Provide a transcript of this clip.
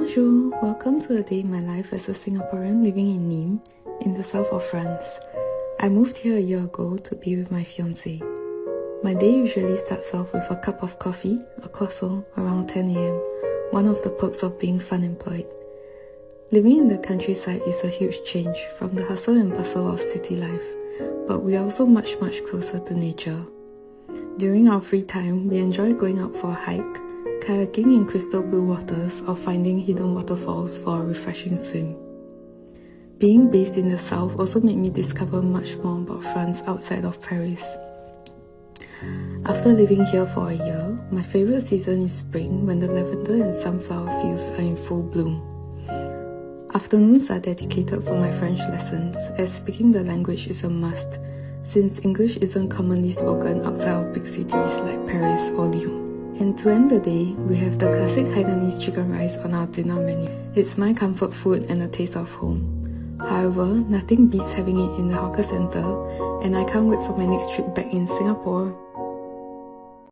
Bonjour, welcome to a day in my life as a Singaporean living in Nîmes, in the south of France. I moved here a year ago to be with my fiancé. My day usually starts off with a cup of coffee, a croissant, around 10 am, one of the perks of being fun-employed. Living in the countryside is a huge change from the hustle and bustle of city life, but we are also much closer to nature. During our free time, we enjoy going out for a hike, kayaking in crystal blue waters, or finding hidden waterfalls for a refreshing swim. Being based in the south also made me discover much more about France outside of Paris. After living here for a year, my favourite season is spring when the lavender and sunflower fields are in full bloom. Afternoons are dedicated for my French lessons, as speaking the language is a must, since English isn't commonly spoken outside of big cities like Paris or Lyon. And to end the day, we have the classic Hainanese chicken rice on our dinner menu. It's my comfort food and a taste of home. However, nothing beats having it in the hawker centre, and I can't wait for my next trip back in Singapore.